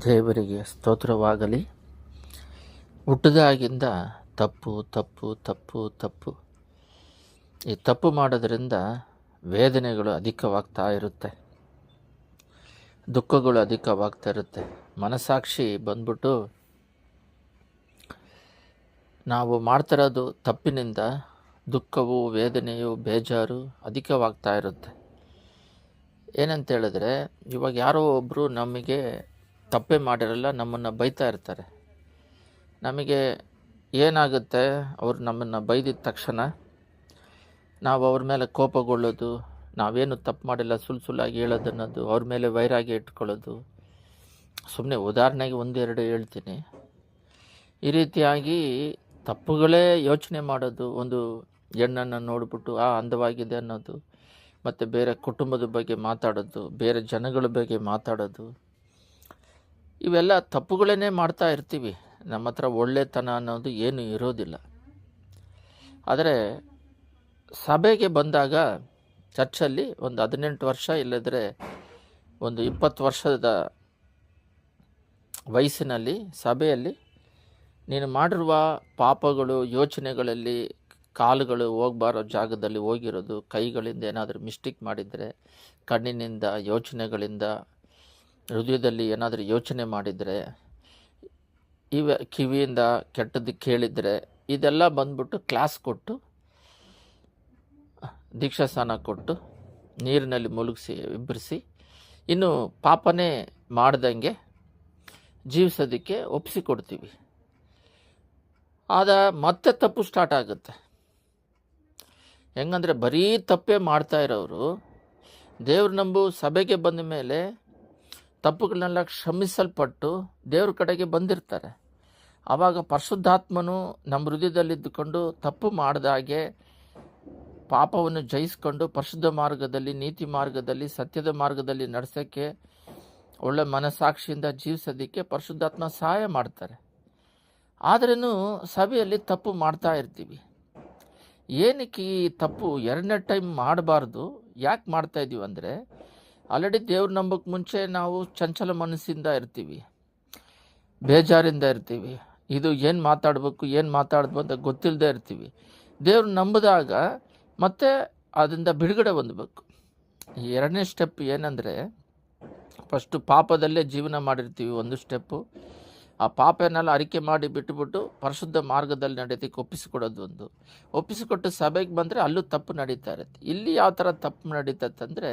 ದೇವರಿಗೆ ಸ್ತೋತ್ರವಾಗಲಿ. ಹುಟ್ಟಿದಾಗಿಂದ ತಪ್ಪು ತಪ್ಪು ತಪ್ಪು ತಪ್ಪು ಈ ತಪ್ಪು ಮಾಡೋದ್ರಿಂದ ವೇದನೆಗಳು ಅಧಿಕವಾಗ್ತಾ ಇರುತ್ತೆ, ದುಃಖಗಳು ಅಧಿಕವಾಗ್ತಾ ಇರುತ್ತೆ. ಮನಸ್ಸಾಕ್ಷಿ ಬಂದ್ಬಿಟ್ಟು ನಾವು ಮಾಡ್ತಿರೋದು ತಪ್ಪಿನಿಂದ ದುಃಖವು, ವೇದನೆಯು, ಬೇಜಾರು ಅಧಿಕವಾಗ್ತಾ ಇರುತ್ತೆ. ಏನಂತ ಹೇಳಿದ್ರೆ, ಇವಾಗ ಯಾರೋ ಒಬ್ಬರು ನಮಗೆ ತಪ್ಪೇ ಮಾಡಿರಲ್ಲ, ನಮ್ಮನ್ನು ಬೈತಾ ಇರ್ತಾರೆ. ನಮಗೆ ಏನಾಗುತ್ತೆ, ಅವರು ನಮ್ಮನ್ನು ಬೈದಿದ ತಕ್ಷಣ ನಾವು ಅವ್ರ ಮೇಲೆ ಕೋಪಗೊಳ್ಳೋದು, ನಾವೇನು ತಪ್ಪು ಮಾಡಿಲ್ಲ ಸುಳ್ಳಾಗಿ ಹೇಳೋದನ್ನೋದು, ಅವ್ರ ಮೇಲೆ ವೈರಾಗ್ಯ ಇಟ್ಕೊಳ್ಳೋದು. ಸುಮ್ಮನೆ ಉದಾಹರಣೆಗೆ ಒಂದೆರಡು ಹೇಳ್ತೀನಿ. ಈ ರೀತಿಯಾಗಿ ತಪ್ಪುಗಳೇ ಯೋಚನೆ ಮಾಡೋದು, ಒಂದು ಹೆಣ್ಣನ್ನು ನೋಡಿಬಿಟ್ಟು ಅಂದವಾಗಿದೆ ಅನ್ನೋದು, ಮತ್ತು ಬೇರೆ ಕುಟುಂಬದ ಬಗ್ಗೆ ಮಾತಾಡೋದು, ಬೇರೆ ಜನಗಳ ಬಗ್ಗೆ ಮಾತಾಡೋದು, ಇವೆಲ್ಲ ತಪ್ಪುಗಳನ್ನೇ ಮಾಡ್ತಾ ಇರ್ತೀವಿ. ನಮ್ಮ ಹತ್ರ ಒಳ್ಳೆತನ ಅನ್ನೋದು ಏನು ಇರೋದಿಲ್ಲ. ಆದರೆ ಸಭೆಗೆ ಬಂದಾಗ ಚರ್ಚಲ್ಲಿ ಒಂದು 18 ವರ್ಷ ಇಲ್ಲದ್ರೆ ಒಂದು 20 ವರ್ಷದ ವಯಸ್ಸಿನಲ್ಲಿ ಸಭೆಯಲ್ಲಿ ನೀನು ಮಾಡಿರುವ ಪಾಪಗಳು, ಯೋಚನೆಗಳಲ್ಲಿ ಕಾಲುಗಳು ಹೋಗಬಾರೋ ಜಾಗದಲ್ಲಿ ಹೋಗಿರೋದು, ಕೈಗಳಿಂದ ಏನಾದರೂ ಮಿಸ್ಟೇಕ್ ಮಾಡಿದರೆ, ಕಣ್ಣಿನಿಂದ, ಯೋಚನೆಗಳಿಂದ, ಹೃದಯದಲ್ಲಿ ಏನಾದರೂ ಯೋಚನೆ ಮಾಡಿದರೆ, ಕಿವಿಯಿಂದ ಕೆಟ್ಟದ್ದು ಕೇಳಿದರೆ, ಇದೆಲ್ಲ ಬಂದ್ಬಿಟ್ಟು ಕ್ಲಾಸ್ ಕೊಟ್ಟು, ದೀಕ್ಷಾಸ್ನಾನ ಕೊಟ್ಟು, ನೀರಿನಲ್ಲಿ ಮುಳುಗಿಸಿ ಇಬ್ಬರಿಸಿ, ಇನ್ನು ಪಾಪನೇ ಮಾಡ್ದಂಗೆ ಜೀವಿಸೋದಕ್ಕೆ ಒಪ್ಪಿಸಿಕೊಡ್ತೀವಿ. ಆದ ಮತ್ತೆ ತಪ್ಪು ಸ್ಟಾರ್ಟ್ ಆಗುತ್ತೆ. ಹೆಂಗಂದರೆ, ಬರೀ ತಪ್ಪೇ ಮಾಡ್ತಾ ಇರೋರು ದೇವ್ರ ನಂಬು ಸಭೆಗೆ ಬಂದ ಮೇಲೆ ತಪ್ಪುಗಳನ್ನೆಲ್ಲ ಕ್ಷಮಿಸಲ್ಪಟ್ಟು ದೇವ್ರ ಕಡೆಗೆ ಬಂದಿರ್ತಾರೆ. ಆವಾಗ ಪರಿಶುದ್ಧಾತ್ಮನು ನಮ್ಮ ಹೃದಯದಲ್ಲಿದ್ದುಕೊಂಡು ತಪ್ಪು ಮಾಡಿದಾಗೆ ಪಾಪವನ್ನು ಜಯಿಸ್ಕೊಂಡು ಪರಿಶುದ್ಧ ಮಾರ್ಗದಲ್ಲಿ, ನೀತಿ ಮಾರ್ಗದಲ್ಲಿ, ಸತ್ಯದ ಮಾರ್ಗದಲ್ಲಿ ನಡೆಸೋಕ್ಕೆ, ಒಳ್ಳೆ ಮನಸ್ಸಾಕ್ಷಿಯಿಂದ ಜೀವಿಸೋದಕ್ಕೆ ಪರಿಶುದ್ಧಾತ್ಮ ಸಹಾಯ ಮಾಡ್ತಾರೆ. ಆದ್ರೂ ಸಭೆಯಲ್ಲಿ ತಪ್ಪು ಮಾಡ್ತಾ ಇರ್ತೀವಿ. ಏನಕ್ಕೆ ಈ ತಪ್ಪು ಎರಡನೇ ಟೈಮ್ ಮಾಡಬಾರ್ದು? ಯಾಕೆ ಮಾಡ್ತಾ ಇದ್ದೀವಿ ಅಂದರೆ, ಆಲ್ರೆಡಿ ದೇವ್ರ ನಂಬಕ್ಕೆ ಮುಂಚೆ ನಾವು ಚಂಚಲ ಮನಸ್ಸಿಂದ ಇರ್ತೀವಿ, ಬೇಜಾರಿಂದ ಇರ್ತೀವಿ, ಇದು ಏನು ಮಾತಾಡಬೇಕು, ಏನು ಮಾತಾಡ್ದು ಅಂತ ಗೊತ್ತಿಲ್ಲದೆ ಇರ್ತೀವಿ. ದೇವ್ರು ನಂಬಿದಾಗ ಮತ್ತೆ ಅದರಿಂದ ಬಿಡುಗಡೆ ಹೊಂದಬೇಕು. ಈ ಎರಡನೇ ಸ್ಟೆಪ್ ಏನಂದರೆ, ಫಸ್ಟು ಪಾಪದಲ್ಲೇ ಜೀವನ ಮಾಡಿರ್ತೀವಿ ಒಂದು ಸ್ಟೆಪ್ಪು. ಆ ಪಾಪನೆಲ್ಲ ಅರಿಕೆ ಮಾಡಿ ಬಿಟ್ಟುಬಿಟ್ಟು ಪರಿಶುದ್ಧ ಮಾರ್ಗದಲ್ಲಿ ನಡೆಯೋದಕ್ಕೆ ಒಪ್ಪಿಸಿಕೊಡೋದು ಒಂದು. ಒಪ್ಪಿಸಿಕೊಟ್ಟು ಸಭೆಗೆ ಬಂದರೆ ಅಲ್ಲೂ ತಪ್ಪು ನಡೀತಾ ಇರುತ್ತೆ. ಇಲ್ಲಿ ಯಾವ ಥರ ತಪ್ಪು ನಡೀತಂದರೆ,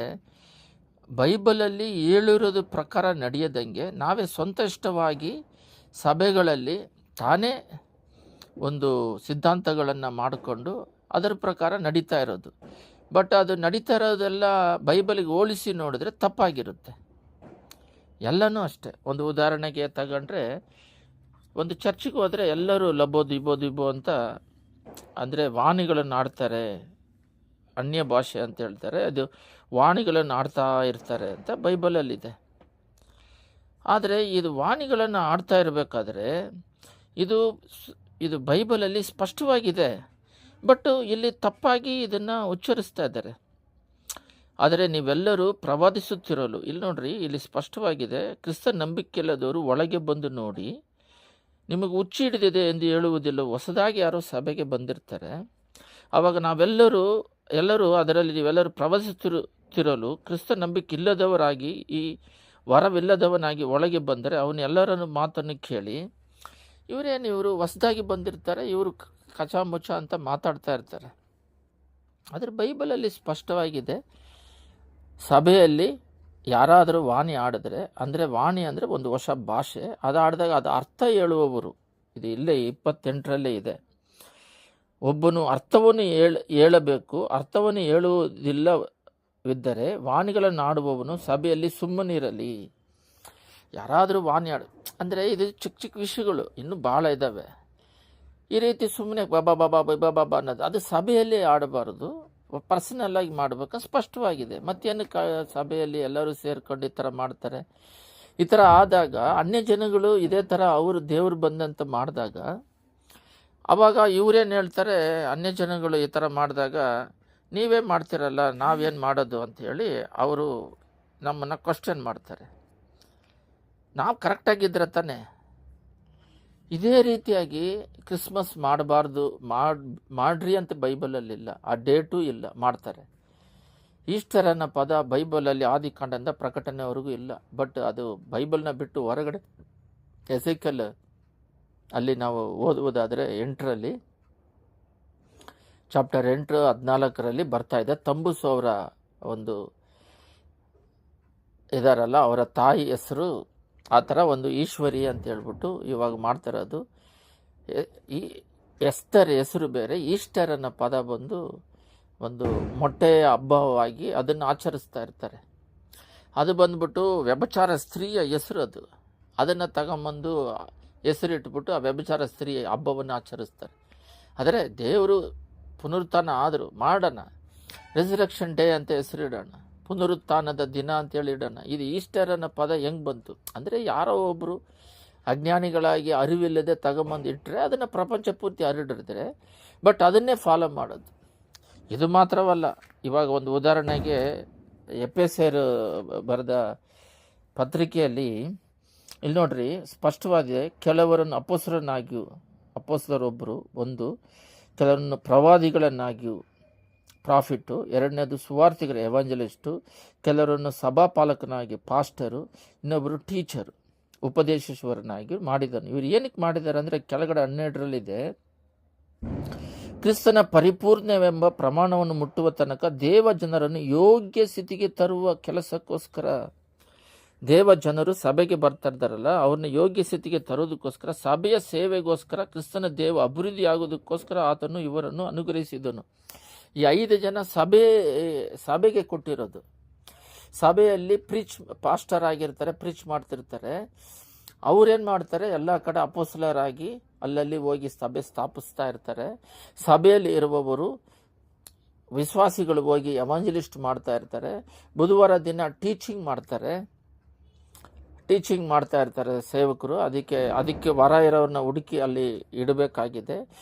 ಬೈಬಲಲ್ಲಿ ಹೇಳಿರೋದು ಪ್ರಕಾರ ನಡೆಯದಂಗೆ ನಾವೇ ಸ್ವಂತ ಇಷ್ಟವಾಗಿ ಸಭೆಗಳಲ್ಲಿ ತಾನೇ ಒಂದು ಸಿದ್ಧಾಂತಗಳನ್ನು ಮಾಡಿಕೊಂಡು ಅದರ ಪ್ರಕಾರ ನಡೀತಾ ಇರೋದು. ಬಟ್ ಅದು ನಡೀತಾ ಇರೋದೆಲ್ಲ ಬೈಬಲಿಗೆ ಹೋಲಿಸಿ ನೋಡಿದ್ರೆ ತಪ್ಪಾಗಿರುತ್ತೆ. ಎಲ್ಲನೂ ಅಷ್ಟೇ. ಒಂದು ಉದಾಹರಣೆಗೆ ತಗೊಂಡ್ರೆ, ಒಂದು ಚರ್ಚಿಗೆ ಹೋದರೆ ಎಲ್ಲರೂ ಲಬೋದು ಇಬೋದು ಅಂತ ಅಂದರೆ ವಾಣಿಗಳನ್ನು ಆಡ್ತಾರೆ, ಅನ್ಯ ಭಾಷೆ ಅಂತ ಹೇಳ್ತಾರೆ, ಅದು ವಾಣಿಗಳನ್ನು ಆಡ್ತಾ ಇರ್ತಾರೆ ಅಂತ ಬೈಬಲಲ್ಲಿದೆ. ಆದರೆ ಇದು ವಾಣಿಗಳನ್ನು ಆಡ್ತಾ ಇರಬೇಕಾದ್ರೆ ಇದು ಬೈಬಲಲ್ಲಿ ಸ್ಪಷ್ಟವಾಗಿದೆ. ಬಟ್ ಇಲ್ಲಿ ತಪ್ಪಾಗಿ ಇದನ್ನು ಉಚ್ಚರಿಸ್ತಾ ಇದ್ದಾರೆ. ಆದರೆ ನೀವೆಲ್ಲರೂ ಪ್ರವಾದಿಸುತ್ತಿರಲು, ಇಲ್ಲಿ ನೋಡ್ರಿ, ಇಲ್ಲಿ ಸ್ಪಷ್ಟವಾಗಿದೆ, ಕ್ರಿಸ್ತ ನಂಬಿಕೆಯಿಲ್ಲದವರು ಒಳಗೆ ಬಂದು ನೋಡಿ ನಿಮಗೆ ಹುಚ್ಚು ಹಿಡಿದಿದೆ ಎಂದು ಹೇಳುವುದಿಲ್ಲ. ಹೊಸದಾಗಿ ಯಾರೋ ಸಭೆಗೆ ಬಂದಿರ್ತಾರೆ, ಆವಾಗ ಎಲ್ಲರೂ ಅದರಲ್ಲಿ ನೀವೆಲ್ಲರೂ ಪ್ರವಾದಿಸುತ್ತಿರಲು ಕ್ರಿಸ್ತ ನಂಬಿಕೆ ಇಲ್ಲದವರಾಗಿ, ಈ ವರವಿಲ್ಲದವನಾಗಿ ಒಳಗೆ ಬಂದರೆ ಅವನ್ನೆಲ್ಲರನ್ನು ಮಾತನ್ನು ಕೇಳಿ, ಇವರು ಹೊಸದಾಗಿ ಬಂದಿರ್ತಾರೆ, ಇವರು ಕಚಾಮುಚ ಅಂತ ಮಾತಾಡ್ತಾ ಇರ್ತಾರೆ. ಆದರೆ ಬೈಬಲಲ್ಲಿ ಸ್ಪಷ್ಟವಾಗಿದೆ, ಸಭೆಯಲ್ಲಿ ಯಾರಾದರೂ ವಾಣಿ ಆಡಿದ್ರೆ, ಅಂದರೆ ವಾಣಿ ಅಂದರೆ ಒಂದು ಹೊಸ ಭಾಷೆ, ಅದು ಆಡಿದಾಗ ಅದು ಅರ್ಥ ಹೇಳುವವರು, ಇದು ಇಲ್ಲೇ 28ರಲ್ಲೇ ಇದೆ. ಒಬ್ಬನು ಅರ್ಥವನ್ನು ಹೇಳಬೇಕು, ಅರ್ಥವನ್ನು ಹೇಳುವುದಿಲ್ಲವಿದ್ದರೆ ವಾಣಿಗಳನ್ನು ಆಡುವವನು ಸಭೆಯಲ್ಲಿ ಸುಮ್ಮನಿರಲಿ. ಯಾರಾದರೂ ವಾಣಿ ಅಂದರೆ ಇದು ಚಿಕ್ಕ ಚಿಕ್ಕ ವಿಷಯಗಳು ಇನ್ನೂ ಭಾಳ ಇದ್ದಾವೆ. ಈ ರೀತಿ ಸುಮ್ಮನೆ ಬಾಬಾ ಅನ್ನೋದು ಅದು ಸಭೆಯಲ್ಲಿ ಆಡಬಾರ್ದು, ಪರ್ಸನಲ್ಲಾಗಿ ಮಾಡಬೇಕು, ಸ್ಪಷ್ಟವಾಗಿದೆ. ಮತ್ತೇನು ಸಭೆಯಲ್ಲಿ ಎಲ್ಲರೂ ಸೇರ್ಕೊಂಡು ಈ ಥರ ಮಾಡ್ತಾರೆ. ಈ ಥರ ಆದಾಗ ಅನ್ಯ ಜನಗಳು ಇದೇ ಥರ ಅವರು ದೇವ್ರು ಬಂದಂತ ಮಾಡಿದಾಗ, ಆವಾಗ ಇವರೇನು ಹೇಳ್ತಾರೆ, ಅನ್ಯ ಜನಗಳು ಈ ಥರ ಮಾಡಿದಾಗ ನೀವೇ ಮಾಡ್ತಿರಲ್ಲ, ನಾವೇನು ಮಾಡೋದು ಅಂಥೇಳಿ ಅವರು ನಮ್ಮನ್ನು ಕ್ವಶನ್ ಮಾಡ್ತಾರೆ. ನಾವು ಕರೆಕ್ಟಾಗಿದ್ದರೆ ತಾನೆ. ಇದೇ ರೀತಿಯಾಗಿ ಕ್ರಿಸ್ಮಸ್ ಮಾಡಬಾರ್ದು ಮಾಡ್ರಿ ಅಂತ ಬೈಬಲಲ್ಲಿಲ್ಲ, ಆ ಡೇಟು ಇಲ್ಲ, ಮಾಡ್ತಾರೆ. ಈಸ್ಟರ್ ಅನ್ನೋ ಪದ ಬೈಬಲಲ್ಲಿ ಆದಿಕಾಂಡದಿಂದ ಪ್ರಕಟಣೆವರೆಗೂ ಇಲ್ಲ. ಬಟ್ ಅದು ಬೈಬಲ್ನ ಬಿಟ್ಟು ಹೊರಗಡೆ ಎಸೆಕಲ್ ಅಲ್ಲಿ ನಾವು ಓದುವುದಾದರೆ 8ರಲ್ಲಿ ಚಾಪ್ಟರ್ 8 14ರಲ್ಲಿ ಬರ್ತಾ ಇದೆ. ತಂಬುಸು ಅವರ ಒಂದು ಇದಾರಲ್ಲ, ಅವರ ತಾಯಿ ಹೆಸರು ಆ ಥರ ಒಂದು ಈಶ್ವರಿ ಅಂತ ಹೇಳ್ಬಿಟ್ಟು ಇವಾಗ ಮಾಡ್ತಿರೋದು. ಈ ಎಸ್ತರ್ ಹೆಸರು ಬೇರೆ. ಈಸ್ಟರ್ ಅನ್ನೋ ಪದ ಬಂದು ಒಂದು ಮೊಟ್ಟೆಯ ಹಬ್ಬವಾಗಿ ಅದನ್ನು ಆಚರಿಸ್ತಾ ಇರ್ತಾರೆ. ಅದು ಬಂದ್ಬಿಟ್ಟು ವ್ಯಭಿಚಾರ ಸ್ತ್ರೀಯ ಹೆಸರು ಅದು. ಅದನ್ನು ತಗೊಂಬಂದು ಹೆಸರಿಟ್ಬಿಟ್ಟು ಆ ವ್ಯಭಿಚಾರ ಸ್ತ್ರೀ ಹಬ್ಬವನ್ನು ಆಚರಿಸ್ತಾರೆ. ಆದರೆ ದೇವರು ಪುನರುತ್ಥಾನ ಆದರೂ ಮಾಡೋಣ, ರೆಸರೆಕ್ಷನ್ ಡೇ ಅಂತ ಹೆಸರಿಡೋಣ, ಪುನರುತ್ಥಾನದ ದಿನ ಅಂತೇಳಿ ಇಡೋಣ. ಇದು ಈಸ್ಟರ್ ಅನ್ನೋ ಪದ ಹೆಂಗೆ ಬಂತು ಅಂದರೆ, ಯಾರೋ ಒಬ್ಬರು ಅಜ್ಞಾನಿಗಳಾಗಿ ಅರಿವಿಲ್ಲದೆ ತಗೊಂಬಂದು ಇಟ್ಟರೆ ಅದನ್ನು ಪ್ರಪಂಚ ಪೂರ್ತಿ ಹರಡಿರ್ತಾರೆ. ಬಟ್ ಅದನ್ನೇ ಫಾಲೋ ಮಾಡೋದು. ಇದು ಮಾತ್ರವಲ್ಲ, ಇವಾಗ ಒಂದು ಉದಾಹರಣೆಗೆ ಎಫೆಸರ್ ಬರೆದ ಪತ್ರಿಕೆಯಲ್ಲಿ ಇಲ್ಲಿ ನೋಡ್ರಿ, ಸ್ಪಷ್ಟವಾಗಿದೆ. ಕೆಲವರನ್ನು ಅಪೊಸ್ತಲರೊಬ್ಬರು ಒಂದು, ಕೆಲವರನ್ನು ಪ್ರವಾದಿಗಳನ್ನಾಗಿಯೂ ಪ್ರಾಫಿಟ್ಟು, ಎರಡನೇದು ಸುವಾರ್ತಿಗರ ಎವಾಂಜಲಿಸ್ಟು, ಕೆಲವರನ್ನು ಸಭಾಪಾಲಕನಾಗಿ ಪಾಸ್ಟರು, ಇನ್ನೊಬ್ಬರು ಟೀಚರು, ಉಪದೇಶೇಶ್ವರನಾಗಿ ಮಾಡಿದನು. ಇವರು ಏನಕ್ಕೆ ಮಾಡಿದ್ದಾರೆ ಅಂದರೆ, ಕೆಳಗಡೆ 12ರಲ್ಲಿದೆ, ಕ್ರಿಸ್ತನ ಪರಿಪೂರ್ಣವೆಂಬ ಪ್ರಮಾಣವನ್ನು ಮುಟ್ಟುವ ತನಕ ದೇವ ಜನರನ್ನು ಯೋಗ್ಯ ಸ್ಥಿತಿಗೆ ತರುವ ಕೆಲಸಕ್ಕೋಸ್ಕರ. ದೇವ ಜನರು ಸಭೆಗೆ ಬರ್ತಾ ಇದ್ದಾರಲ್ಲ, ಅವ್ರನ್ನ ಯೋಗ್ಯ ಸ್ಥಿತಿಗೆ ತರೋದಕ್ಕೋಸ್ಕರ, ಸಭೆಯ ಸೇವೆಗೋಸ್ಕರ, ಕ್ರಿಸ್ತನ ದೇವ ಅಭಿವೃದ್ಧಿ ಆಗೋದಕ್ಕೋಸ್ಕರ ಆತನು ಇವರನ್ನು ಅನುಗ್ರಹಿಸಿದನು. ಈ 5 ಜನ ಸಭೆಗೆ ಕೊಟ್ಟಿರೋದು. ಸಭೆಯಲ್ಲಿ ಪಾಸ್ಟರ್ ಆಗಿರ್ತಾರೆ, ಪ್ರೀಚ್ ಮಾಡ್ತಿರ್ತಾರೆ. ಅವ್ರೇನು ಮಾಡ್ತಾರೆ, ಎಲ್ಲ ಕಡೆ ಅಪೊಸ್ತಲರಾಗಿ ಅಲ್ಲಲ್ಲಿ ಹೋಗಿ ಸಭೆ ಸ್ಥಾಪಿಸ್ತಾ ಇರ್ತಾರೆ. ಸಭೆಯಲ್ಲಿ ಇರುವವರು ವಿಶ್ವಾಸಿಗಳು ಹೋಗಿ ಎವಾಂಜಲಿಸ್ಟ್ ಮಾಡ್ತಾ ಇರ್ತಾರೆ. ಬುಧವಾರ ದಿನ ಟೀಚಿಂಗ್ ಮಾಡ್ತಾ ಇರ್ತಾರೆ ಸೇವಕರು. ಅದಕ್ಕೆ ವರ ಇರೋರನ್ನ ಹುಡುಕಿ ಅಲ್ಲಿ ಇಡಬೇಕಾಗಿದೆ.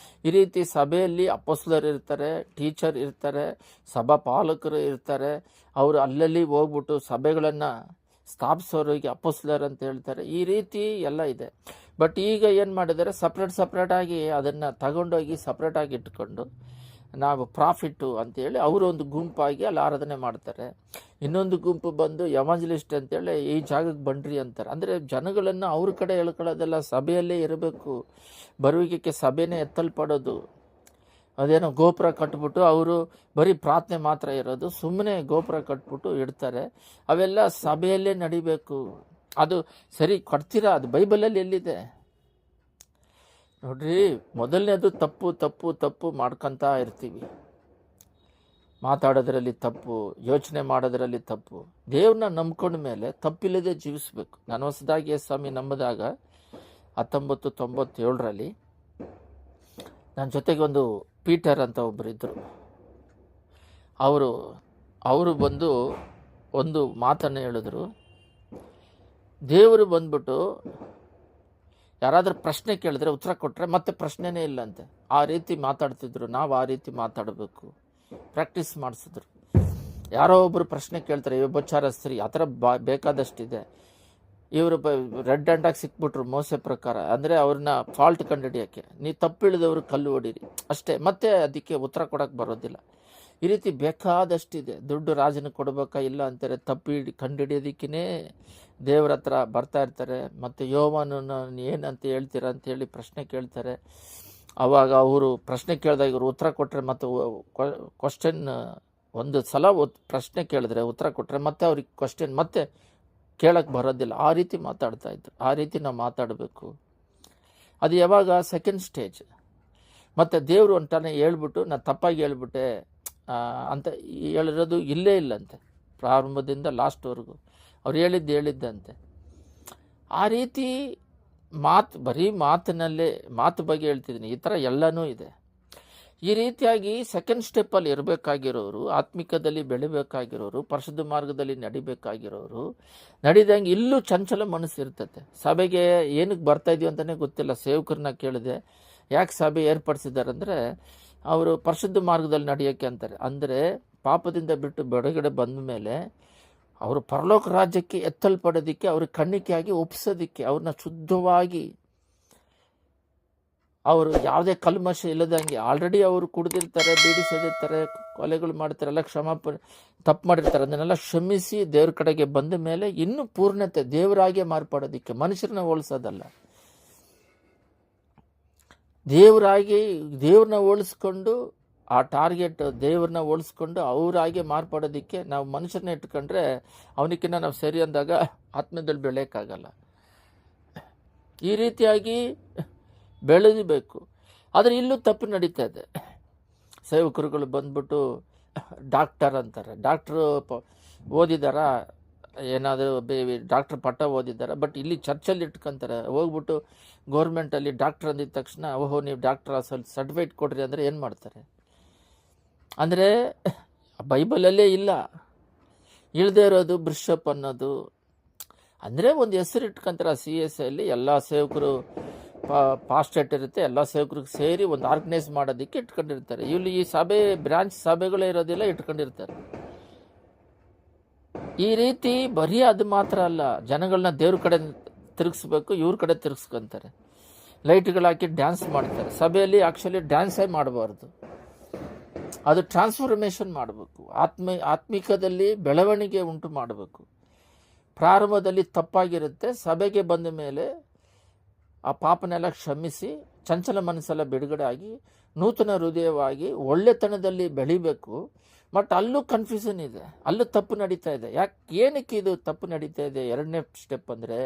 ಈ ರೀತಿ ಸಭೆಯಲ್ಲಿ ಅಪೊಸ್ತಲರು ಇರ್ತಾರೆ, ಟೀಚರ್ ಇರ್ತಾರೆ, ಸಭಾ ಪಾಲಕರು ಇರ್ತಾರೆ. ಅವರು ಅಲ್ಲಲ್ಲಿ ಹೋಗ್ಬಿಟ್ಟು ಸಭೆಗಳನ್ನು ಸ್ಥಾಪಿಸೋರಿಗೆ ಅಪೊಸ್ತಲರು ಅಂತ ಹೇಳ್ತಾರೆ. ಈ ರೀತಿ ಎಲ್ಲ ಇದೆ. ಬಟ್ ಈಗ ಏನು ಮಾಡಿದ್ದಾರೆ, ಸಪ್ರೇಟಾಗಿ ಅದನ್ನು ತಗೊಂಡೋಗಿ ಸಪ್ರೇಟಾಗಿ ಇಟ್ಕೊಂಡು ನಾವು ಪ್ರಾಫಿಟ್ಟು ಅಂತೇಳಿ ಅವರು ಒಂದು ಗುಂಪಾಗಿ ಅಲ್ಲಿ ಆರಾಧನೆ ಮಾಡ್ತಾರೆ. ಇನ್ನೊಂದು ಗುಂಪು ಬಂದು ಎವಾಂಜಲಿಸ್ಟ್ ಅಂತೇಳಿ ಈ ಜಾಗಕ್ಕೆ ಬನ್ರಿ ಅಂತಾರೆ. ಅಂದರೆ ಜನಗಳನ್ನು ಅವ್ರ ಕಡೆ ಹೇಳ್ಕೊಳ್ಳೋದೆಲ್ಲ, ಸಭೆಯಲ್ಲೇ ಇರಬೇಕು. ಬರುವಿಕೆ ಸಭೆನೇ ಎತ್ತಲ್ಪಡೋದು. ಅದೇನೋ ಗೋಪುರ ಕಟ್ಬಿಟ್ಟು ಅವರು ಬರೀ ಪ್ರಾರ್ಥನೆ ಮಾತ್ರ ಇರೋದು, ಸುಮ್ಮನೆ ಗೋಪುರ ಕಟ್ಬಿಟ್ಟು ಇಡ್ತಾರೆ. ಅವೆಲ್ಲ ಸಭೆಯಲ್ಲೇ ನಡಿಬೇಕು. ಅದು ಸರಿ ಕೊಡ್ತೀರಾ? ಅದು ಬೈಬಲಲ್ಲಿ ಎಲ್ಲಿದೆ ನೋಡ್ರಿ. ಮೊದಲನೇದು ತಪ್ಪು ಮಾಡ್ಕೊತಾ ಇರ್ತೀವಿ. ಮಾತಾಡೋದ್ರಲ್ಲಿ ತಪ್ಪು, ಯೋಚನೆ ಮಾಡೋದ್ರಲ್ಲಿ ತಪ್ಪು. ದೇವ್ರನ್ನ ನಂಬ್ಕೊಂಡ ಮೇಲೆ ತಪ್ಪಿಲ್ಲದೆ ಜೀವಿಸ್ಬೇಕು. ನಾನು ಹೊಸದಾಗಿ ಸ್ವಾಮಿ ನಂಬಿದಾಗ 1997ರಲ್ಲಿ ನನ್ನ ಜೊತೆಗೆ ಒಂದು ಪೀಟರ್ ಅಂತ ಒಬ್ಬರು ಇದ್ದರು. ಅವರು ಬಂದು ಒಂದು ಮಾತನ್ನು ಹೇಳಿದ್ರು. ದೇವರು ಬಂದ್ಬಿಟ್ಟು ಯಾರಾದರೂ ಪ್ರಶ್ನೆ ಕೇಳಿದ್ರೆ ಉತ್ತರ ಕೊಟ್ಟರೆ ಮತ್ತೆ ಪ್ರಶ್ನೆನೇ ಇಲ್ಲಂತೆ. ಆ ರೀತಿ ಮಾತಾಡ್ತಿದ್ರು. ನಾವು ಆ ರೀತಿ ಮಾತಾಡಬೇಕು, ಪ್ರಾಕ್ಟೀಸ್ ಮಾಡಿಸಿದ್ರು. ಯಾರೋ ಒಬ್ಬರು ಪ್ರಶ್ನೆ ಕೇಳ್ತಾರೆ, ವ್ಯಭಿಚಾರ ಸ್ತ್ರೀ, ಆ ಥರ ಬೇಕಾದಷ್ಟಿದೆ. ಇವರು ರೆಡ್ ಹ್ಯಾಂಡಾಗಿ ಸಿಕ್ಬಿಟ್ರು ಮೋಸೆ ಪ್ರಕಾರ. ಅಂದರೆ ಅವ್ರನ್ನ ಫಾಲ್ಟ್ ಕಂಡುಹಿಡಿಯೋಕ್ಕೆ, ನೀವು ತಪ್ಪಿಳಿದವರು ಕಲ್ಲು ಹೊಡೀರಿ ಅಷ್ಟೇ, ಮತ್ತೆ ಅದಕ್ಕೆ ಉತ್ತರ ಕೊಡೋಕ್ಕೆ ಬರೋದಿಲ್ಲ. ಈ ರೀತಿ ಬೇಕಾದಷ್ಟಿದೆ. ದುಡ್ಡು ರಾಜನ ಕೊಡಬೇಕಾ ಇಲ್ಲ ಅಂತಾರೆ. ಕಂಡುಹಿಡಿಯೋದಕ್ಕೇ ದೇವ್ರ ಹತ್ರ ಬರ್ತಾ ಇರ್ತಾರೆ. ಮತ್ತು ಯೋವಾನನ್ನು ಏನಂತ ಹೇಳ್ತೀರಾ ಅಂತೇಳಿ ಪ್ರಶ್ನೆ ಕೇಳ್ತಾರೆ. ಆವಾಗ ಅವರು ಪ್ರಶ್ನೆ ಕೇಳಿದಾಗ ಇವರು ಉತ್ತರ ಕೊಟ್ಟರೆ, ಮತ್ತು ಕ್ವಶನ್ ಒಂದು ಸಲ ಪ್ರಶ್ನೆ ಕೇಳಿದ್ರೆ ಉತ್ತರ ಕೊಟ್ಟರೆ ಮತ್ತೆ ಅವ್ರಿಗೆ ಕ್ವಶನ್ ಮತ್ತೆ ಕೇಳಕ್ಕೆ ಬರೋದಿಲ್ಲ. ಆ ರೀತಿ ಮಾತಾಡ್ತಾ ಇದ್ರು. ಆ ರೀತಿ ನಾವು ಮಾತಾಡಬೇಕು. ಅದು ಯಾವಾಗ ಸೆಕೆಂಡ್ ಸ್ಟೇಜ್. ಮತ್ತು ದೇವರು ಒಂಟಾನೆ ಹೇಳ್ಬಿಟ್ಟು ನಾನು ತಪ್ಪಾಗಿ ಹೇಳ್ಬಿಟ್ಟೆ ಅಂತ ಹೇಳಿರೋದು ಇಲ್ಲೇ ಇಲ್ಲಂತೆ, ಪ್ರಾರಂಭದಿಂದ ಲಾಸ್ಟ್ವರೆಗೂ ಅವ್ರು ಹೇಳಿದ್ದಂತೆ. ಆ ರೀತಿ ಬರೀ ಮಾತು ಬಗ್ಗೆ ಹೇಳ್ತಿದ್ದೀನಿ. ಈ ಥರ ಎಲ್ಲನೂ ಇದೆ. ಈ ರೀತಿಯಾಗಿ ಸೆಕೆಂಡ್ ಸ್ಟೆಪ್ಪಲ್ಲಿ ಇರಬೇಕಾಗಿರೋರು, ಆತ್ಮಿಕದಲ್ಲಿ ಬೆಳಿಬೇಕಾಗಿರೋರು, ಪರಿಶುದ್ಧ ಮಾರ್ಗದಲ್ಲಿ ನಡಿಬೇಕಾಗಿರೋರು ನಡಿದಂಗೆ ಇಲ್ಲೂ ಚಂಚಲ ಮನಸ್ಸು ಇರ್ತದೆ. ಸಭೆಗೆ ಏನಕ್ಕೆ ಬರ್ತಾ ಇದೀವಿ ಅಂತಲೇ ಗೊತ್ತಿಲ್ಲ. ಸೇವಕರನ್ನ ಕೇಳಿದೆ, ಯಾಕೆ ಸಭೆ ಏರ್ಪಡಿಸಿದ್ದಾರೆ ಅಂದರೆ, ಅವರು ಪರಿಶುದ್ಧ ಮಾರ್ಗದಲ್ಲಿ ನಡೆಯೋಕ್ಕೆ ಅಂತಾರೆ. ಅಂದರೆ ಪಾಪದಿಂದ ಬಿಟ್ಟು ಬೆಳಗಡೆ ಬಂದ ಮೇಲೆ ಅವರು ಪರಲೋಕ ರಾಜ್ಯಕ್ಕೆ ಎತ್ತಲ್ಪಡೋದಕ್ಕೆ, ಅವ್ರ ಕಣ್ಣಿಕೆಯಾಗಿ ಒಪ್ಪಿಸೋದಕ್ಕೆ, ಅವ್ರನ್ನ ಶುದ್ಧವಾಗಿ, ಅವರು ಯಾವುದೇ ಕಲ್ಮಶ ಇಲ್ಲದಂಗೆ, ಆಲ್ರೆಡಿ ಅವರು ಕುಡಿದಿರ್ತಾರೆ, ಬೀಡಿ ಸೇದಿರ್ತಾರೆ, ಕೊಲೆಗಳು ಮಾಡ್ತಾರೆ, ಎಲ್ಲ ತಪ್ಪು ಮಾಡಿರ್ತಾರೆ, ಅದನ್ನೆಲ್ಲ ಕ್ಷಮಿಸಿ ದೇವ್ರ ಕಡೆಗೆ ಬಂದ ಮೇಲೆ ಇನ್ನೂ ಪೂರ್ಣತೆ ದೇವರಾಗೆ ಮಾರ್ಪಡೋದಕ್ಕೆ, ಮನುಷ್ಯರನ್ನ ಹೋಲಿಸೋದಲ್ಲ, ದೇವ್ರನ್ನ ಹೋಲಿಸ್ಕೊಂಡು ಆ ಟಾರ್ಗೆಟ್ ದೇವ್ರನ್ನ ಹೋಲಿಸ್ಕೊಂಡು ಅವರಾಗೆ ಮಾರ್ಪಡೋದಕ್ಕೆ ನಾವು ಮನುಷ್ಯರನ್ನ ಇಟ್ಕೊಂಡ್ರೆ ಅವನಿಕ್ಕಿಂತ ನಾವು ಸರಿ ಅಂದಾಗ ಆತ್ಮದಲ್ಲಿ ಬೆಳೆಯೋಕ್ಕಾಗಲ್ಲ. ಈ ರೀತಿಯಾಗಿ ಬೆಳೆದಬೇಕು. ಆದರೆ ಇಲ್ಲೂ ತಪ್ಪು ನಡೀತಾ ಇದೆ. ಸೇವಕರುಗಳು ಬಂದ್ಬಿಟ್ಟು ಡಾಕ್ಟರ್ ಅಂತಾರೆ. ಡಾಕ್ಟ್ರು ಓದಿದಾರ, ಏನಾದರೂ ಡಾಕ್ಟ್ರ್ ಪಟ್ಟ ಓದಿದ್ದಾರೆ, ಬಟ್ ಇಲ್ಲಿ ಚರ್ಚಲ್ಲಿ ಇಟ್ಕೊಂತಾರೆ. ಹೋಗ್ಬಿಟ್ಟು ಗೌರ್ಮೆಂಟಲ್ಲಿ ಡಾಕ್ಟ್ರ್ ಅಂದಿದ ತಕ್ಷಣ ಓಹೋ ನೀವು ಡಾಕ್ಟ್ರ್ ಸರ್ಟಿಫಿಕೇಟ್ ಕೊಡ್ರಿ ಅಂದರೆ ಏನು ಮಾಡ್ತಾರೆ? ಅಂದರೆ ಬೈಬಲಲ್ಲೇ ಇಲ್ಲ, ಇಳದೇ ಇರೋದು ಬಿಷಪ್ ಅನ್ನೋದು. ಅಂದರೆ ಒಂದು ಹೆಸರು ಇಟ್ಕೊಂತಾರೆ. CSIಯಲ್ಲಿ ಎಲ್ಲ ಸೇವಕರು ಪಾಸ್ಟೇಟ್ ಇರುತ್ತೆ, ಎಲ್ಲ ಸೇವಕರಿಗೆ ಸೇರಿ ಒಂದು ಆರ್ಗನೈಸ್ ಮಾಡೋದಕ್ಕೆ ಇಟ್ಕೊಂಡಿರ್ತಾರೆ. ಇಲ್ಲಿ ಈ ಸಭೆ ಬ್ರಾಂಚ್ ಸಭೆಗಳೇ ಇರೋದಿಲ್ಲ, ಇಟ್ಕೊಂಡಿರ್ತಾರೆ. ಈ ರೀತಿ ಬರೀ ಅದು ಮಾತ್ರ ಅಲ್ಲ, ಜನಗಳನ್ನ ದೇವ್ರ ಕಡೆ ತಿರುಗಿಸ್ಬೇಕು, ಇವ್ರ ಕಡೆ ತಿರುಗಿಸ್ಕೊಂತಾರೆ. ಲೈಟ್ಗಳು ಹಾಕಿ ಡ್ಯಾನ್ಸ್ ಮಾಡ್ತಾರೆ. ಸಭೆಯಲ್ಲಿ ಆ್ಯಕ್ಚುಲಿ ಡ್ಯಾನ್ಸೇ ಮಾಡಬಾರ್ದು, ಅದು ಟ್ರಾನ್ಸ್ಫಾರ್ಮೇಷನ್ ಮಾಡಬೇಕು. ಆತ್ಮಿಕದಲ್ಲಿ ಬೆಳವಣಿಗೆ ಉಂಟು ಮಾಡಬೇಕು. ಪ್ರಾರಂಭದಲ್ಲಿ ತಪ್ಪಾಗಿರುತ್ತೆ, ಸಭೆಗೆ ಬಂದ ಮೇಲೆ ಆ ಪಾಪನೆಲ್ಲ ಕ್ಷಮಿಸಿ ಚಂಚಲ ಮನಸ್ಸೆಲ್ಲ ಬಿಡುಗಡೆ ಆಗಿ ನೂತನ ಹೃದಯವಾಗಿ ಒಳ್ಳೆತನದಲ್ಲಿ ಬೆಳಿಬೇಕು. ಬಟ್ ಅಲ್ಲೂ ಕನ್ಫ್ಯೂಷನ್ ಇದೆ, ಅಲ್ಲೂ ತಪ್ಪು ನಡೀತಾ ಇದೆ. ಏನಕ್ಕೆ ಇದು ತಪ್ಪು ನಡೀತಾ ಇದೆ? 2ನೇ ಸ್ಟೆಪ್ ಅಂದರೆ,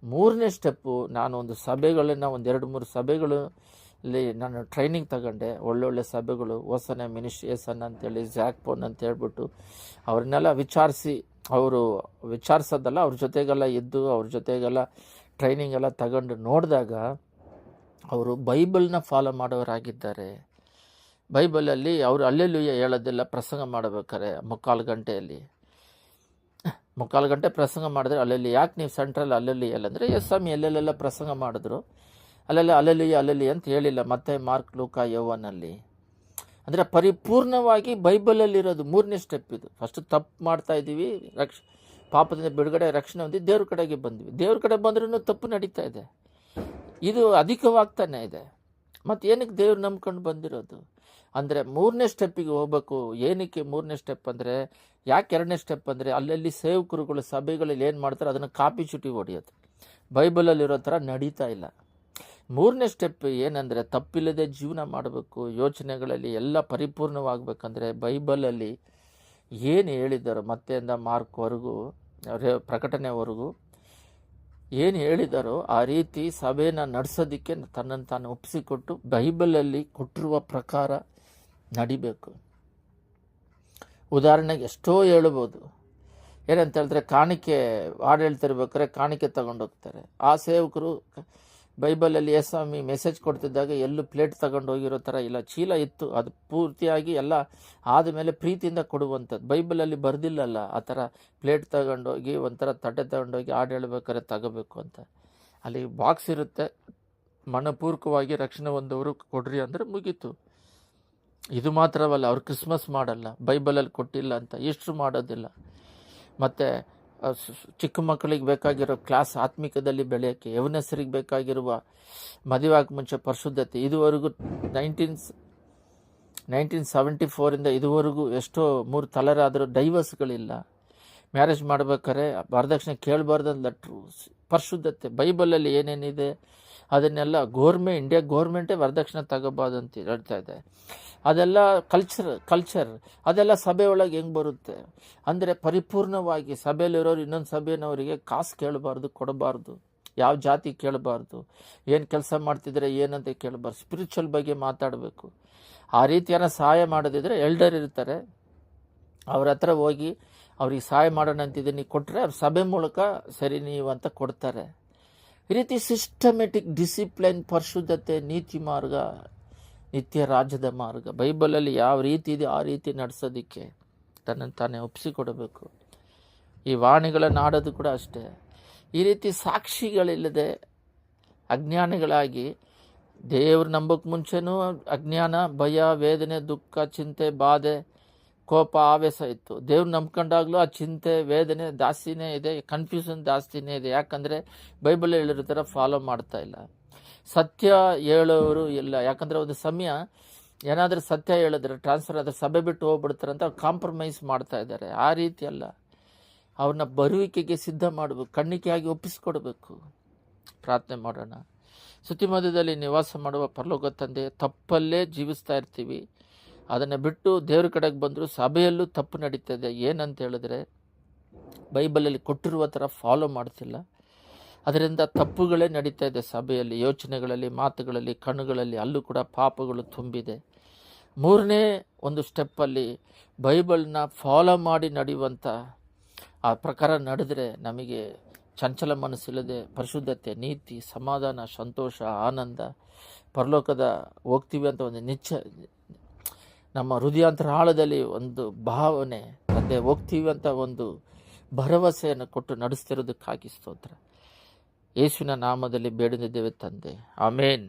3ನೇ ಸ್ಟೆಪ್ಪು, ನಾನು ಒಂದು ಸಭೆಗಳನ್ನು ಒಂದು 2-3 ಸಭೆಗಳಲ್ಲಿ ನಾನು ಟ್ರೈನಿಂಗ್ ತಗೊಂಡೆ. ಒಳ್ಳೊಳ್ಳೆ ಸಭೆಗಳು, ಓಸನೆ ಮಿನಿಸ್ಟ್ರೇಷನ್ ಅಂತೇಳಿ, ಜ್ಯಾಕ್ಪೋನ್ ಅಂತ ಹೇಳ್ಬಿಟ್ಟು ಅವ್ರನ್ನೆಲ್ಲ ವಿಚಾರಿಸಿ, ಅವರು ವಿಚಾರಿಸೋದಲ್ಲ, ಅವ್ರ ಜೊತೆಗೆಲ್ಲ ಇದ್ದು ಅವ್ರ ಜೊತೆಗೆಲ್ಲ ಟ್ರೈನಿಂಗ್ ಎಲ್ಲ ತಗೊಂಡು ನೋಡಿದಾಗ ಅವರು ಬೈಬಲ್ನ ಫಾಲೋ ಮಾಡೋರಾಗಿದ್ದಾರೆ. ಬೈಬಲಲ್ಲಿ ಅವರು ಅಲ್ಲೆಲ್ಲೂಯ್ಯ ಹೇಳೋದಿಲ್ಲ. ಪ್ರಸಂಗ ಮಾಡಬೇಕಾರೆ 3/4 ಗಂಟೆ ಪ್ರಸಂಗ ಮಾಡಿದ್ರೆ ಅಲ್ಲೆಲ್ಲಿ ಯಾಕೆ ನೀವು ಸೆಂಟ್ರಲ್ ಅಲ್ಲೆಲ್ಲಿ ಅಲ್ಲಂದರೆ ಸ್ವಾಮಿ ಎಲ್ಲೆಲ್ಲೆಲ್ಲ ಪ್ರಸಂಗ ಮಾಡಿದ್ರು, ಅಲ್ಲೆಲ್ಲ ಅಲ್ಲೆಲ್ಲಿ ಅಂತ ಹೇಳಿಲ್ಲ. ಮತ್ತೆ ಮಾರ್ಕ್, ಲೂಕ, ಯೋವಾನಲ್ಲಿ ಅಂದರೆ ಪರಿಪೂರ್ಣವಾಗಿ ಬೈಬಲಲ್ಲಿರೋದು 3ನೇ ಸ್ಟೆಪ್ ಇದು. ಫಸ್ಟ್ ತಪ್ಪು ಮಾಡ್ತಾ ಇದ್ದೀವಿ, ಪಾಪದಿಂದ ಬಿಡುಗಡೆ ರಕ್ಷಣೆ ಹೊಂದಿ ದೇವ್ರ ಕಡೆಗೆ ಬಂದ್ವಿ. ದೇವ್ರ ಕಡೆ ಬಂದ್ರೂ ತಪ್ಪು ನಡೀತಾ ಇದೆ, ಇದು ಅಧಿಕವಾಗ್ತಾನೆ ಇದೆ. ಮತ್ತು ಏನಕ್ಕೆ ದೇವ್ರು ನಂಬ್ಕೊಂಡು ಬಂದಿರೋದು ಅಂದರೆ 3ನೇ ಸ್ಟೆಪ್ಪಿಗೆ ಹೋಗ್ಬೇಕು. ಏನಕ್ಕೆ 3ನೇ ಸ್ಟೆಪ್ ಅಂದರೆ, ಯಾಕೆ 2ನೇ ಸ್ಟೆಪ್ ಅಂದರೆ, ಅಲ್ಲಲ್ಲಿ ಸೇವಕರುಗಳು ಸಭೆಗಳಲ್ಲಿ ಏನು ಮಾಡ್ತಾರೆ ಅದನ್ನು ಕಾಪಿ ಚುಟಿ ಹೊಡೆಯೋದು. ಬೈಬಲಲ್ಲಿರೋ ಥರ ನಡೀತಾ ಇಲ್ಲ. 3ನೇ ಸ್ಟೆಪ್ ಏನಂದರೆ, ತಪ್ಪಿಲ್ಲದೆ ಜೀವನ ಮಾಡಬೇಕು. ಯೋಚನೆಗಳಲ್ಲಿ ಎಲ್ಲ ಪರಿಪೂರ್ಣವಾಗಬೇಕಂದ್ರೆ ಬೈಬಲಲ್ಲಿ ಏನು ಹೇಳಿದ್ದಾರೋ, ಮತ್ತೆಯಿಂದ ಮಾರ್ಕ್ವರೆಗೂ ಪ್ರಕಟಣೆವರೆಗೂ ಏನು ಹೇಳಿದಾರೋ ಆ ರೀತಿ ಸಭೆನ ನಡೆಸೋದಕ್ಕೆ ತನ್ನನ್ನು ತಾನು ಒಪ್ಪಿಸಿಕೊಟ್ಟು ಬೈಬಲಲ್ಲಿ ಕೊಟ್ಟಿರುವ ಪ್ರಕಾರ ನಡಿಬೇಕು. ಉದಾಹರಣೆಗೆ ಎಷ್ಟೋ ಹೇಳ್ಬೋದು. ಏನಂತ ಹೇಳಿದ್ರೆ, ಕಾಣಿಕೆ ಹಾಡು ಹೇಳ್ತಿರ್ಬೇಕಾದ್ರೆ ಕಾಣಿಕೆ ತಗೊಂಡೋಗ್ತಾರೆ. ಆ ಸೇವಕರು ಬೈಬಲಲ್ಲಿ ಸ್ವಾಮಿ ಮೆಸೇಜ್ ಕೊಡ್ತಿದ್ದಾಗ ಎಲ್ಲೂ ಪ್ಲೇಟ್ ತಗೊಂಡು ಹೋಗಿರೋ ಥರ ಇಲ್ಲ, ಚೀಲ ಇತ್ತು, ಅದು ಪೂರ್ತಿಯಾಗಿ ಎಲ್ಲ ಆದಮೇಲೆ ಪ್ರೀತಿಯಿಂದ ಕೊಡುವಂಥದ್ದು. ಬೈಬಲಲ್ಲಿ ಬರ್ದಿಲ್ಲಲ್ಲ ಆ ಥರ ಪ್ಲೇಟ್ ತಗೊಂಡೋಗಿ ಒಂಥರ ತಟ್ಟೆ ತಗೊಂಡೋಗಿ ಹಾಡು ಹೇಳ್ಬೇಕಾದ್ರೆ ತಗೋಬೇಕು ಅಂತ. ಅಲ್ಲಿ ಬಾಕ್ಸ್ ಇರುತ್ತೆ, ಮನಪೂರ್ವಕವಾಗಿ ರಕ್ಷಣೆ ಹೊಂದವರು ಕೊಡ್ರಿ ಅಂದರೆ ಮುಗೀತು. ಇದು ಮಾತ್ರವಲ್ಲ, ಅವ್ರು ಕ್ರಿಸ್ಮಸ್ ಮಾಡಲ್ಲ, ಬೈಬಲಲ್ಲಿ ಕೊಟ್ಟಿಲ್ಲ ಅಂತ ಇಷ್ಟು ಮಾಡೋದಿಲ್ಲ. ಮತ್ತು ಚಿಕ್ಕ ಮಕ್ಕಳಿಗೆ ಬೇಕಾಗಿರೋ ಕ್ಲಾಸ್ ಆತ್ಮಿಕದಲ್ಲಿ ಬೆಳೆಯೋಕ್ಕೆ, ಯೌವನಸ್ಥರಿಗೆ ಬೇಕಾಗಿರುವ ಮದುವೆ ಆಗ ಮುಂಚೆ ಪರಿಶುದ್ಧತೆ, ಇದುವರೆಗೂ 1974 ಇದುವರೆಗೂ ಎಷ್ಟೋ 3 ತಲೆರಾದರೂ ಡೈವರ್ಸ್ಗಳಿಲ್ಲ. ಮ್ಯಾರೇಜ್ ಮಾಡ್ಬೇಕಾದ್ರೆ ವರದಕ್ಷಿಣೆ ಕೇಳಬಾರ್ದು ಲೆಟ್ರು. ಪರಿಶುದ್ಧತೆ ಬೈಬಲಲ್ಲಿ ಏನೇನಿದೆ ಅದನ್ನೆಲ್ಲ ಇಂಡಿಯಾ ಗೋರ್ಮೆಂಟೇ ವರದಕ್ಷಿಣೆ ತಗೋಬಾರ್ದು ಅಂತ ಹೇಳ್ತಾ ಇದೆ. ಅದೆಲ್ಲ ಕಲ್ಚರ್ ಅದೆಲ್ಲ ಸಭೆ ಒಳಗೆ ಹೆಂಗೆ ಬರುತ್ತೆ ಅಂದರೆ, ಪರಿಪೂರ್ಣವಾಗಿ ಸಭೆಯಲ್ಲಿರೋರು ಇನ್ನೊಂದು ಸಭೆಯವ್ರಿಗೆ ಕಾಸು ಕೇಳಬಾರ್ದು, ಕೊಡಬಾರ್ದು, ಯಾವ ಜಾತಿ ಕೇಳಬಾರ್ದು, ಏನು ಕೆಲಸ ಮಾಡ್ತಿದ್ರೆ ಏನಂತ ಕೇಳಬಾರ್ದು, ಸ್ಪಿರಿಚುವಲ್ ಬಗ್ಗೆ ಮಾತಾಡಬೇಕು. ಆ ರೀತಿயான ಸಹಾಯ ಮಾಡೋದಿದ್ರೆ ಎಲ್ಡರ್ ಇರ್ತಾರೆ, ಅವ್ರ ಹತ್ರ ಹೋಗಿ ಅವ್ರಿಗೆ ಸಹಾಯ ಮಾಡೋಣ ಅಂತಿದ್ದೀನಿ ಕೊಟ್ಟರೆ ಅವ್ರ ಸಭೆ ಮೂಲಕ ಸರಿ ನೀವು ಅಂತ ಕೊಡ್ತಾರೆ. ಈ ರೀತಿ ಸಿಸ್ಟಮೆಟಿಕ್ ಡಿಸಿಪ್ಲಿನ್, ಪರಿಶುದ್ಧತೆ, ನೀತಿ ಮಾರ್ಗ, ನಿತ್ಯ ರಾಜ್ಯದ ಮಾರ್ಗ ಬೈಬಲಲ್ಲಿ ಯಾವ ರೀತಿ ಇದೆ ಆ ರೀತಿ ನಡೆಸೋದಕ್ಕೆ ತನ್ನನ್ನು ತಾನೇ ಒಪ್ಪಿಸಿಕೊಡಬೇಕು. ಈ ವಾಣಿಗಳನ್ನು ಆಡೋದು ಕೂಡ ಅಷ್ಟೇ. ಈ ರೀತಿ ಸಾಕ್ಷಿಗಳಿಲ್ಲದೆ ಅಜ್ಞಾನಿಗಳಾಗಿ, ದೇವ್ರ ನಂಬೋಕ್ಕೆ ಮುಂಚೆನೂ ಅಜ್ಞಾನ, ಭಯ, ವೇದನೆ, ದುಃಖ, ಚಿಂತೆ, ಬಾಧೆ, ಕೋಪ, ಆವೇಶ ಇತ್ತು. ದೇವ್ರು ನಂಬ್ಕೊಂಡಾಗ್ಲೂ ಆ ಚಿಂತೆ, ವೇದನೆ ಜಾಸ್ತಿನೇ ಇದೆ, ಕನ್ಫ್ಯೂಷನ್ ಜಾಸ್ತಿನೇ ಇದೆ. ಯಾಕಂದರೆ ಬೈಬಲ್ ಹೇಳಿರೋ ಥರ ಫಾಲೋ ಮಾಡ್ತಾ ಇಲ್ಲ, ಸತ್ಯ ಹೇಳೋರು ಇಲ್ಲ. ಯಾಕಂದರೆ ಒಂದು ಸಮಯ ಏನಾದರೂ ಸತ್ಯ ಹೇಳಿದ್ರೆ ಟ್ರಾನ್ಸ್ಫರ್ ಆದರೆ ಸಭೆ ಬಿಟ್ಟು ಹೋಗ್ಬಿಡ್ತಾರೆ ಅಂತ ಅವ್ರು ಕಾಂಪ್ರಮೈಸ್ ಮಾಡ್ತಾ ಇದ್ದಾರೆ. ಆ ರೀತಿ ಅಲ್ಲ, ಅವ್ರನ್ನ ಬರುವಿಕೆಗೆ ಸಿದ್ಧ ಮಾಡಬೇಕು, ಕಣ್ಣಿಕೆಯಾಗಿ ಒಪ್ಪಿಸ್ಕೊಡ್ಬೇಕು. ಪ್ರಾರ್ಥನೆ ಮಾಡೋಣ. ಸ್ತುತಿ ಮಧ್ಯದಲ್ಲಿ ನಿವಾಸ ಮಾಡುವ ಪರಲೋಕ ತಂದೆ, ತಪ್ಪಲ್ಲೇ ಜೀವಿಸ್ತಾ ಇರ್ತೀವಿ. ಅದನ್ನು ಬಿಟ್ಟು ದೇವ್ರ ಕಡೆಗೆ ಬಂದರೂ ಸಭೆಯಲ್ಲೂ ತಪ್ಪು ನಡೀತದೆ. ಏನಂತ ಹೇಳಿದ್ರೆ ಬೈಬಲಲ್ಲಿ ಕೊಟ್ಟಿರುವ ಥರ ಫಾಲೋ ಮಾಡ್ತಿಲ್ಲ, ಅದರಿಂದ ತಪ್ಪುಗಳೇ ನಡೀತಾ ಇದೆ ಸಭೆಯಲ್ಲಿ. ಯೋಚನೆಗಳಲ್ಲಿ, ಮಾತುಗಳಲ್ಲಿ, ಕಣ್ಣುಗಳಲ್ಲಿ ಅಲ್ಲೂ ಕೂಡ ಪಾಪಗಳು ತುಂಬಿದೆ. ಮೂರನೇ ಒಂದು ಸ್ಟೆಪ್ಪಲ್ಲಿ ಬೈಬಲ್ನ ಫಾಲೋ ಮಾಡಿ ನಡೆಯುವಂಥ ಆ ಪ್ರಕಾರ ನಡೆದರೆ ನಮಗೆ ಚಂಚಲ ಮನಸ್ಸಿಲ್ಲದೆ ಪರಿಶುದ್ಧತೆ, ನೀತಿ, ಸಮಾಧಾನ, ಸಂತೋಷ, ಆನಂದ, ಪರಲೋಕದ ಹೋಗ್ತೀವಿ ಅಂತ ಒಂದು ನಮ್ಮ ಹೃದಯಾಂತರಾಳದಲ್ಲಿ ಒಂದು ಭಾವನೆ, ತಂದೆ ಹೋಗ್ತೀವಿ ಅಂತ ಒಂದು ಭರವಸೆಯನ್ನು ಕೊಟ್ಟು ನಡೆಸ್ತಿರೋದಕ್ಕಾಗಿ ಸ್ತೋತ್ರ. ಯೇಸುವಿನ ನಾಮದಲ್ಲಿ ಬೇಡಿದ್ದೇವೆ ತಂದೆ, ಆಮೇನ್.